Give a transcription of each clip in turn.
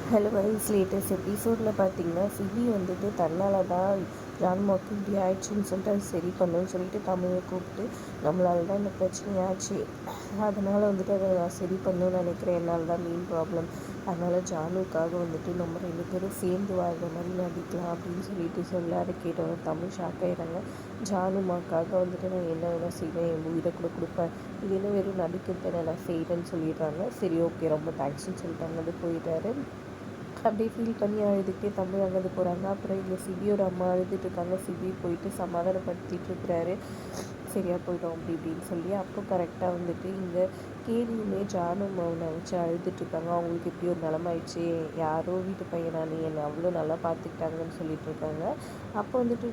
Hello guys, latest எபிசோடில் பார்த்தீங்கன்னா CP வந்துட்டு தன்னால் தான் ஜான்மாவுக்கு இப்படி ஆயிடுச்சுன்னு சொல்லிட்டு அது சரி பண்ணணும்னு சொல்லிட்டு தமிழை கூப்பிட்டு நம்மளால தான் இந்த பிரச்சனையாச்சு, அதனால் வந்துட்டு அதை நான் சரி பண்ணணும்னு நினைக்கிறேன், என்னால் தான் மெயின் ப்ராப்ளம், அதனால் ஜானுக்காக வந்துட்டு நம்ம 2 பேரும் சேர்ந்து வாழ்கிற மாதிரி நடிக்கலாம் அப்படின்னு சொல்லிட்டு சொல்ல அதை கேட்டவங்க தமிழ் ஷாக் ஆகிடுறாங்க. ஜானுமாக்காக வந்துட்டு நான் என்ன வேணால் செய்வேன், என் உயிரை கூட கொடுப்பேன், இது என்ன வெறும் நடிக்கிறத நான் செய்கிறேன்னு சொல்லிடுறாங்க. சரி ஓகே ரொம்ப தேங்க்ஸ்ன்னு சொல்லிட்டாங்க. அது போயிட்டாரு. அப்படியே ஃபீல் பண்ணி அழுதுகிட்டே தமிழ் அங்கேருந்து போகிறாங்க. அப்புறம் இங்கே சிபியோட அம்மா அழுதுட்டு இருக்காங்க. சிபி போயிட்டு சமாதானப்படுத்திட்டு இருக்கிறாரு. சரியாக போயிடும் அப்படி இப்படின்னு சொல்லி. அப்போ கரெக்டாக வந்துட்டு இங்கே கேலியுமே ஜானும் அவனை வச்சு அழுதுட்ருக்காங்க. அவங்களுக்கு இப்படி ஒரு நிலம ஆயிடுச்சு, யாரோ வீட்டு பையனானு என்னை அவ்வளோ நல்லா பார்த்துக்கிட்டாங்கன்னு சொல்லிட்டு இருக்காங்க. அப்போ வந்துட்டு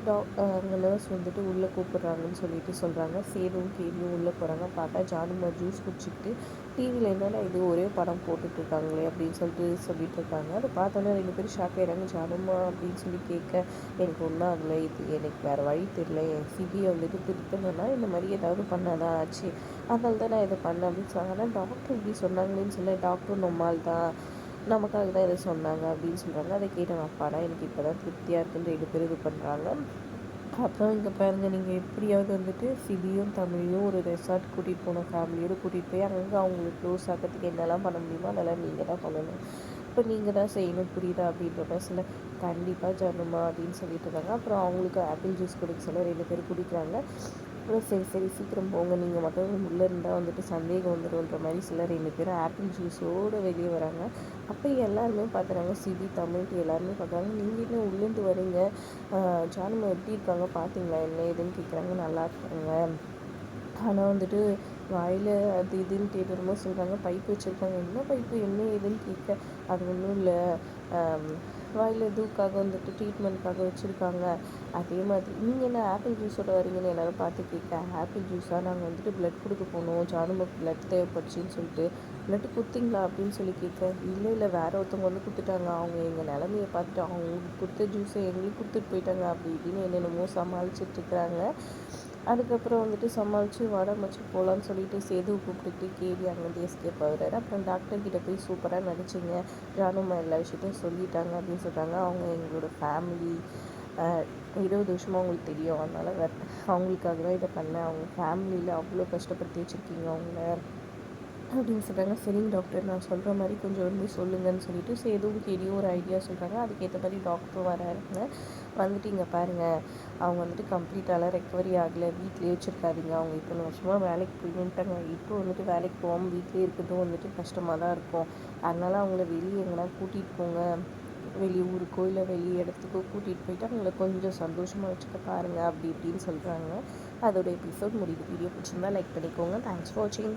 அங்கே நர்ஸ் வந்துட்டு உள்ளே கூப்பிட்றாங்கன்னு சொல்லிட்டு சொல்கிறாங்க. சேதும் கேலியும் உள்ளே போகிறாங்க. பார்த்தா ஜானுமா ஜூஸ் குடிச்சிக்கிட்டு டிவியில் என்னென்னா இது ஒரே படம் போட்டுட்ருக்காங்களே அப்படின்னு சொல்லிட்டு இருக்காங்க. அதை பார்த்தோன்னே 2 பேரும் ஷாக் ஆகிடுறாங்க. ஜானுமா அப்படின்னு சொல்லி கேட்க, எனக்கு ஒன்றும் ஆகலை, இது எனக்கு வேறு வழி தெரியல, என் சிபியை வந்துட்டு திருத்தணும்னா இந்த மாதிரி ஏதாவது பண்ணாதான் ஆச்சு, அதனால தான் நான் இதை பண்ணேன் அப்படின்னு சொன்னாங்க. ஆனால் டாக்டர் இப்படி சொன்னாங்களேன்னு சொல்ல, டாக்டர் நம்மால் தான் நமக்காக தான் இதை சொன்னாங்க அப்படின்னு சொல்கிறாங்க. அதை கேட்டேன் அப்பாடா எனக்கு இப்போ தான் திருப்தியாக இருக்குன்னு 2 பேரும் இது பண்ணுறாங்க. அப்புறம் இங்கே பாருங்கள், நீங்கள் எப்படியாவது வந்துட்டு சிபியும் தமிழையும் ஒரு ரெசார்ட் கூட்டிகிட்டு போகணும், ஃபேமிலியோடு கூட்டிகிட்டு போய் அங்கே அவங்களுக்கு க்ளோஸ் ஆகிறதுக்கு என்னெல்லாம் பண்ண முடியுமோ அதெல்லாம் நீங்கள் தான் பண்ணணும், இப்போ நீங்கள் தான் செய்யணும் புரியுதா அப்படின்ற பஸ்ஸில் கண்டிப்பாக ஜானுமா அப்படின்னு சொல்லிட்டு இருக்காங்க. அப்புறம் அவங்களுக்கு ஆப்பிள் ஜூஸ் குடிக்க சொல்ல 2 பேர் குடிக்கிறாங்க. அப்புறம் சரி சீக்கிரம் போங்க, நீங்கள் மட்டும் உள்ளே இருந்தால் வந்துட்டு சந்தேகம் வந்துடும்ன்ற மாதிரி சில 2 பேரும் ஆப்பிள் ஜூஸோடு வெளியே வராங்க. அப்போ எல்லாருமே பார்க்குறாங்க, சிபி தமிழ்ட்டு எல்லாருமே பார்க்குறாங்க. நீங்கள் என்ன உள்ளேருந்து வரீங்க, ஜானுமா எப்படி இருக்காங்க பார்த்தீங்களா என்ன ஏதுன்னு கேட்குறாங்க. நல்லா இருக்காங்க, ஆனால் வந்துட்டு வாயில் அது இதுன்னு கேட்டுருமோ சொல்கிறாங்க. பைப்பு வச்சுருக்காங்க, என்ன பைப்பு என்ன ஏதுன்னு கேட்க, அது ஒன்றும் இல்லை, வாயில் இதுக்காக வந்துட்டு ட்ரீட்மெண்ட்காக வச்சுருக்காங்க. அதே மாதிரி நீங்கள் என்ன ஆப்பிள் ஜூஸோட வரீங்கன்னு எல்லோரும் பார்த்து கேட்க, ஆப்பிள் ஜூஸாக நாங்கள் வந்துட்டு ப்ளட் கொடுக்க போனோம், ஜானுமாக்கு ப்ளட் தேவைப்படுச்சின்னு சொல்லிட்டு ப்ளட் கொடுத்தீங்களா அப்படின்னு சொல்லி கேட்க, இல்லை வேறு ஒருத்தவங்க வந்து கொடுத்துட்டாங்க, அவங்க எங்கள் நிலமையை பார்த்துட்டு அவங்க கொடுத்த ஜூஸை எங்களுக்கு கொடுத்துட்டு போயிட்டாங்க அப்படி இப்படின்னு என்னென்னமோ சமாளிச்சிட்ருக்குறாங்க. அதுக்கப்புறம் வந்துட்டு சமாளித்து வடை மச்சு போகலான்னு சொல்லிட்டு சேதுவை கூப்பிட்டுட்டு கேவி அங்கேருந்து எஸ்கேப் ஆகுறாரு. அப்புறம் டாக்டர்கிட்ட போய் சூப்பராக நடிச்சிங்க, ஜானுமா எல்லா விஷயத்தையும் சொல்லிட்டாங்க அப்படின்னு சொல்கிறாங்க. அவங்க எங்களோட ஃபேமிலி, 20 வருஷமாக அவங்களுக்கு தெரியும், அதனால் அவங்களுக்காக தான் இதை பண்ணேன், அவங்க ஃபேமிலியில் அவ்வளோ கஷ்டப்படுத்தி வச்சுருக்கீங்க அவங்கள அப்படின்னு சொல்கிறாங்க. சரிங்க டாக்டர், நான் சொல்கிற மாதிரி கொஞ்சம் வந்து சொல்லுங்கன்னு சொல்லிட்டு சேதுவும் கேடியும் ஒரு ஐடியா சொல்கிறாங்க. அதுக்கேற்ற மாதிரி டாக்டரும் வராருங்க. வந்துட்டு இங்கே பாருங்கள், அவங்க வந்துட்டு கம்ப்ளீட்டாலாம் ரெக்கவரி ஆகலை, வீட்லேயே வச்சுருக்காதீங்க, அவங்க இத்தனை வருஷமாக வேலைக்கு போயிட்டாங்க, இப்போ வந்துட்டு வேலைக்கு போகாமல் வீட்லேயே இருக்கிறதும் வந்துட்டு கஷ்டமாக தான் இருக்கும், அதனால் அவங்கள வெளியே எங்கன்னா கூட்டிகிட்டு போங்க, வெளியூருக்கோ இல்லை வெளி இடத்துக்கோ கூட்டிகிட்டு போயிட்டு அவங்கள கொஞ்சம் சந்தோஷமாக வச்சுக்க பாருங்கள் அப்படி இப்படின்னு சொல்கிறாங்க. அதோட எபிசோட் முடியுது. வீடியோ பிடிச்சிருந்தா லைக் பண்ணிக்கோங்க. தேங்க்ஸ் ஃபார் வாட்சிங்.